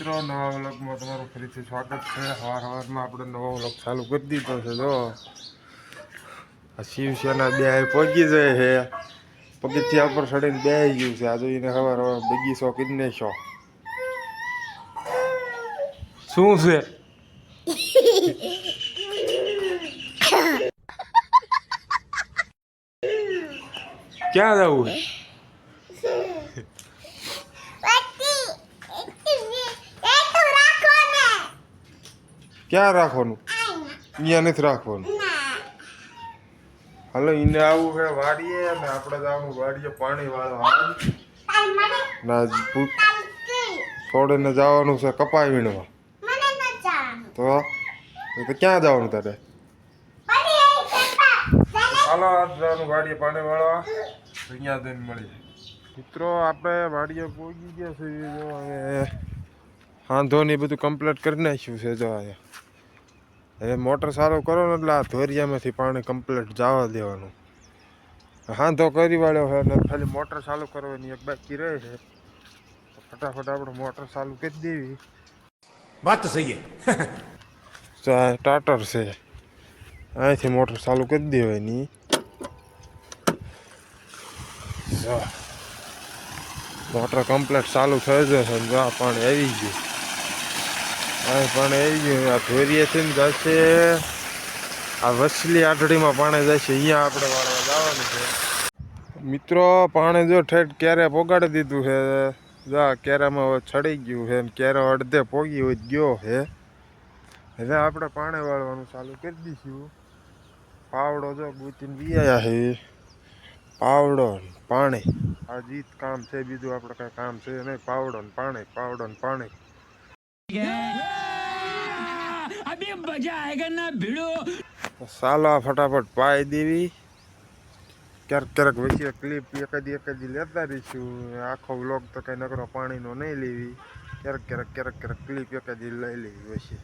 મિત્રો નવા વ્લોગમાં તમારું ફરીથી સ્વાગત છે। સવારમાં આપણે નવો વ્લોગ ચાલુ કરી દીધો છે। જો આ શિવસેના બે પગી જાય છે, પગથિયા પર ચડીને બેસી ગયું છે। આ જોઈને સવાર બગીચો કરી નાખ્યો। શું છે? ક્યાં જવું છે? ક્યાં રાખવાનું? અહીંયા નથી રાખવાનું। હાલો એને આવું છે વાડીએ, ને આપણે જવાનું વાડીએ પાણી વાળવા ના છોડીને જવાનું છે કપાઈ વીણવા। તો ક્યાં જવાનું તારે? હાલો આજ જવાનું વાડીએ પાણી વાળવા, અહીંયા જઈને મળીએ। મિત્રો આપણે વાડીએ પહોંચી ગયા છે। જો હવે હાંધોની બધું કમ્પ્લીટ કરી નાખ્યું છે। જો અહીંયા હવે મોટર ચાલુ કરો ને એટલે આ ધોરિયામાંથી પાણી કમ્પ્લીટ જવા દેવાનું। હાંધો કરી વાળ્યો છે ને ખાલી મોટર ચાલુ કરવાની એક બાકી રહે છે। ફટાફટ આપણે મોટર ચાલુ કરી દેવી। વાત તો સહી છે ટાટર છે, અહીંથી મોટર ચાલુ કરી દેવાની। મોટર કમ્પ્લીટ ચાલુ થઈ જશે ને આ પાણી આવી ગયું। આ પાણી આવી ગયું, આ ધોરિયેથી જશે આ વસલી આટડીમાં પાણી જશે, અહીંયા આપણે વાળવા જવાનું છે। મિત્રો પાણી જો ઠેઠ ક્યારે પોગાડી દીધું છે। જા કેરામાં હવે ચડી ગયું છે ને કેરો અડધે પોગી હોય ગયો છે। હવે આપણે પાણી વાળવાનું ચાલુ કરી દઈશું। પાવડો જો ગુતીને વિયા છે, પાવડો પાણી આ જીત કામ છે, બીજું આપણે કઈ કામ છે નહીં। પાવડો ને પાણી, પાવડો ને પાણી। अभी मजा आएगा ना भिड़ो। ચાલો ફટાફટ પાઈ દેવી। ક્યારેક ક્યારેક વચ્ચે ક્લિપ એકાદી લેતા રહીશું। આખો વ્લોગ તો કઈ નકરો પાણીનો નહીં લેવી, ક્યારેક ક્લિપ એકાદી લઈ લેવી વચ્ચે।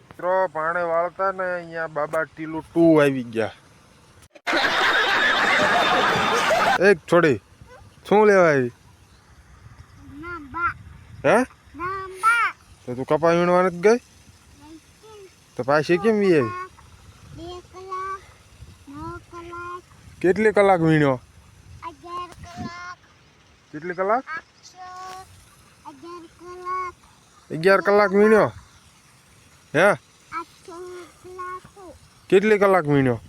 મિત્રો પાણી વાળતા ને અહીંયા બાબા ટીલું 2 આવી ગયા। એક છોડી શું લેવા આવી? હે તો તું કપા વીણવા નથી ગઈ? તો પાછી કેમ વી આવી? કેટલી કલાક વીણ્યો? કેટલી કલાક? 11 કલાક વીણ્યો? હે કેટલી કલાક વીણ્યો?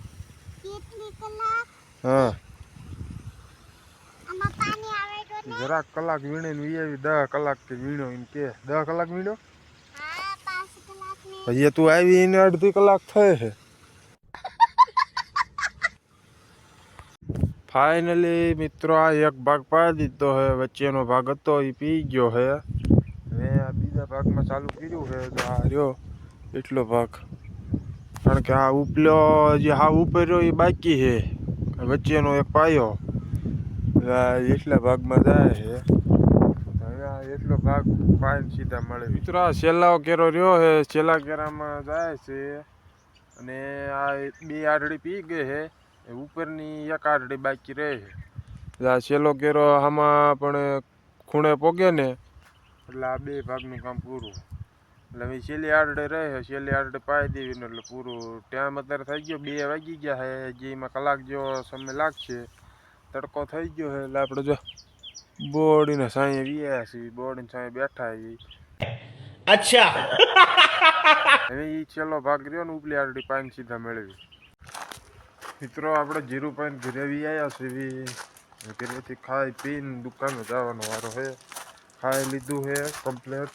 હા જરાક કલાક વીણીને વી આવી। 10 કલાક કે વીણ્યો એમ કે 10 કલાક વીણ્યો? હજી તું આવી એને અડધી કલાક થઈ છે। ફાઇનલી મિત્રો આ એક ભાગ પાડી દીધો છે, વચ્ચેનો ભાગ હતો એ પી ગયો છે। હવે આ બીજા ભાગમાં ચાલુ કર્યું છે। તો આ રહ્યો એટલો ભાગ, કારણ કે આ ઉપલો જે હા ઉપર રહ્યો એ બાકી છે, વચ્ચેનો એક પાયો એટલા ભાગમાં જાય છે। હવે આ એટલો ભાગ પાઈને સીધા મળે। મિત્રો આ છેલ્લાઓ કેરો રહ્યો છે, છેલ્લા કેરામાં જાય છે અને આ 2 આરડી પી ગઈ છે, ઉપરની 1 આરડી બાકી રહે છે। આ છેલ્લો કેરો આમાં પણ ખૂણે પોગે ને એટલે આ 2 ભાગનું કામ પૂરું। એટલે હવે છેલ્લી આરડે રહે છે, છેલ્લી આરડે પાઈ દેવી ને એટલે પૂરું। ટાઈમ અત્યારે થઈ ગયો 2 વાગી ગયા છે, જે એમાં કલાક જેવો સમય લાગશે। તડકો થઈ ગયો છે એટલે આપણે જો બોડીને સાંયે વ્યા છીએ, બોડીને સાંયે બેઠા છીએ। અચ્છા હવે એ છેલ્લો ભાગ રહ્યો ને ઉપલી આરડી પાઈને સીધા મેળવી। મિત્રો આપણે જીરું પાઈને ઘરે વી આવ્યા છીએ। ઘરેથી ખાઈ પીને દુકાને જવાનો વારો છે। ખાઈ લીધું છે કમ્પ્લેટ,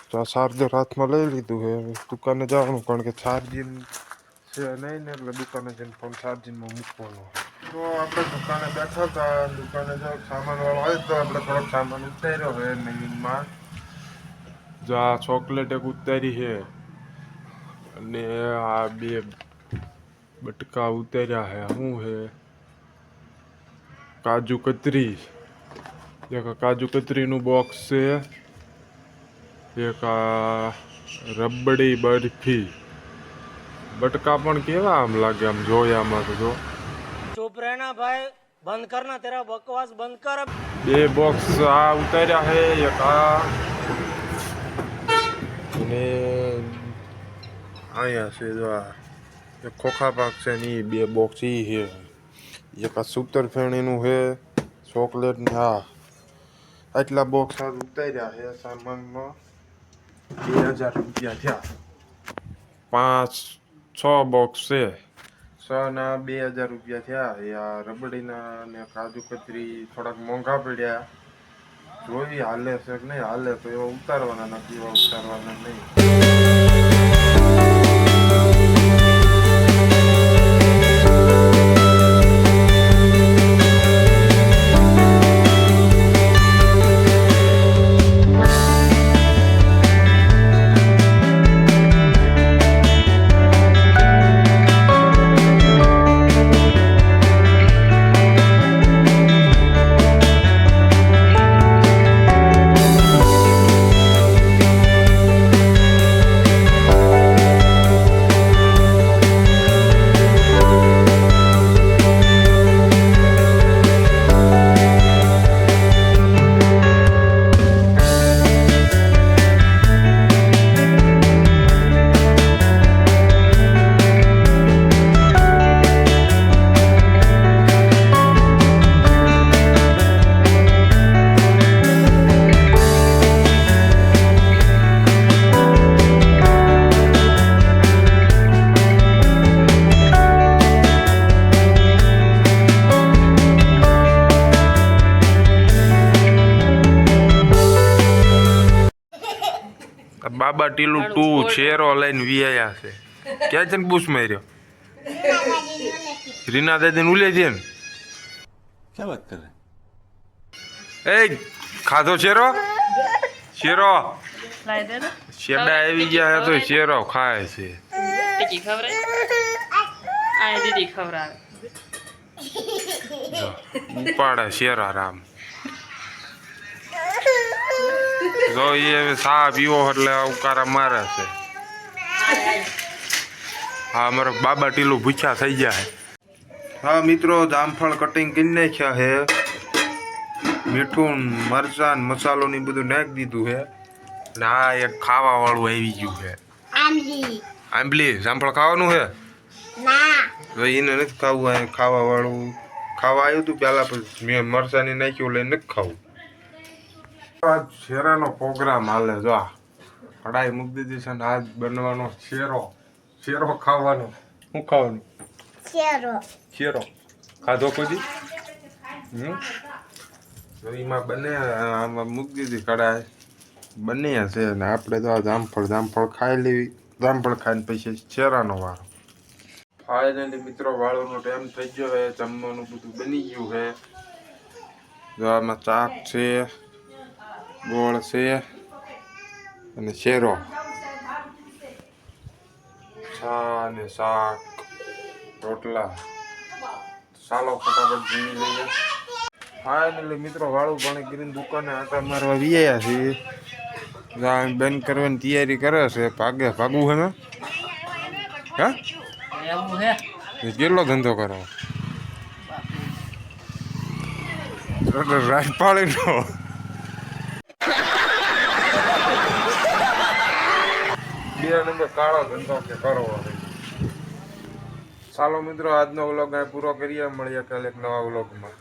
તો આ ચાર્જર હાથમાં લઈ લીધું છે। દુકાને જવાનું, કારણ કે ચાર્જિંગ છે નહીં ને એટલે દુકાને જઈને ફોન ચાર્જિંગમાં મૂકવાનો। તો આપણે દુકાને બેઠા હતા, દુકાને જો સામાન વાળો હોય તો આપણે થોડોક સામાન ઉતાર્યો છે નવીનમાં। જો આ ચોકલેટ એક ઉતારી છે અને આ 2 બટકા ઉતાર્યા છે। શું છે? કાજુ કતરી, એક કાજુ કતરીનું બોક્સ છે, એક આ રબડી બરફી। બટકા પણ કેવા આમ લાગે આમ જોયામાં તો જો। चुप रहना भाई, बंद करना तेरा बकवास बंद कर। 2 બોક્સ આ ઉતાર્યા છે, એક આ અને અહીંયા છે જો આ એક ખોખા પાક છે ને એ 2 બોક્સ ઈ છે. એક આ સૂતર ફેણીનું છે ચોકલેટ ને હા આટલા બોક્સ આજ ઉતાર્યા છે સામાનમાં 2000 રૂપિયા થયા. 5-6 બોક્સ છે 6 ના 2000 રૂપિયા થયા. આ રબડીના ને કાજુ કતરી થોડાક મોંઘા પડ્યા. જોઈ હાલે છે કે નહીં હાલે તો એવા ઉતારવાના નથી એવા ઉતારવાના નહીં. બાબા ટીલું 2 શેરો લઈને વિયા છે. ક્યાં છે ને બુશ માર્યો રીના દાદી ને ઉલે છે ને क्या बात कर रहे એ ખાધો શેરો શેરો લાઈ દે ને શેરડા આવી ગયા તો શેરો ખાય છે. ટીકી ખવરાય આ દીદી ખવરાવે ઉપાડે શેરા રામ જો એ સા પીવો એટલે ઉકારા મારે છે. હા અમારો બાબા ટીલું ભૂખ્યા થઈ ગયા. હા મિત્રો જામફળ કટિંગ કરી નાખ્યા છે. મીઠું મરચાં મસાલો ને બધું નાખી દીધું છે. ને આ એક ખાવા વાળું આવી ગયું છે આંબલી. જામફળ ખાવાનું છે તો એને નથી ખાવું. ખાવા વાળું ખાવા આવ્યું હતું પેલા પછી મેં મરચાંની નાખ્યું એટલે નથી ખાવું. આજ શેરાનો પ્રોગ્રામ હાલે જો આ કડાઈ મૂકી દીધી છે ને આજ બનવાનો શેરો ખાવાનો. શું ખાવાનું? શેરો ખાધો કોઈ? એમાં બને આમાં મૂકી દીધી કડાઈ બને છે ને આપણે તો આ જામફળ ખાઈ લેવી. જામફળ ખાઈને પછી શેરાનો વારો. ફાઇનલી મિત્રો વાળોનો ટાઈમ થઈ ગયો છે. જમવાનું બધું બની ગયું છે. જો આમાં ચાક છે ગોળ છે અને શેરો ચા ને શાક રોટલા. ચાલો ફટાફટ જીવી લઈએ. ફાઇનલી મિત્રો વાળું પાણી કરીને દુકાને આટા મારવા વ્યાયા છીએ. બંધ કરવાની તૈયારી કરે છે. ભાગવું છે ને હા કેટલો ધંધો કરો રાજપાળીનો? બે નંબર કાળો ધંધો કે કરો. ચાલો મિત્રો આજનો વ્લોગ પૂરો કરીએ. મળીએ કાલે એક નવા વ્લોગમાં.